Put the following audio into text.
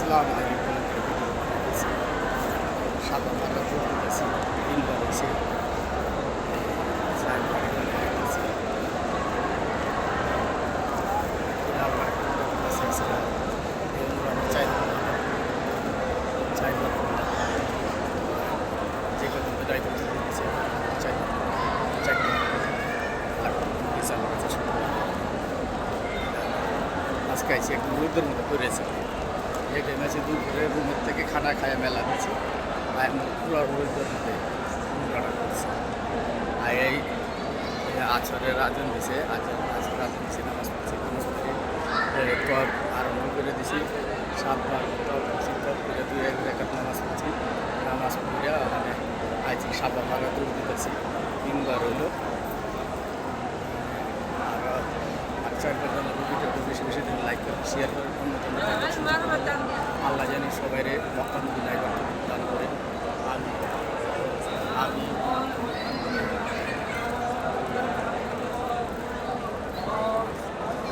আসসালামু আলাইকুম। সাদা মাটা করতেছি তিনবার হয়েছে যে কত ড্রাইভার করতেছে আজকে আইসি একটু রোদের মতো করেছে এটা মেছে দুপুরে রুমের থেকে খানা খায় মেলা দিয়েছে আর পুরো রোদের মধ্যে কাটা করছে আর এই আছরের আয়োজন দিছে আছর আয়োজন দিছে নামাজ পড়ছে টপ আরম্ভ করে দিছি 7 বার টপ করে 2 রেখাত নামাজ পড়ছি নামাজ পড়ে মানে আইছি সাবা ভাগা দূর দিতেছি 3 বার হইলো আর 4 বার জন্য ভিডিওটা বেশি বেশি দিন লাইক করে শেয়ার করে অন্যতম আল্লাহ জানি সবাইরে মক্কা মদিনায় দান করে আমি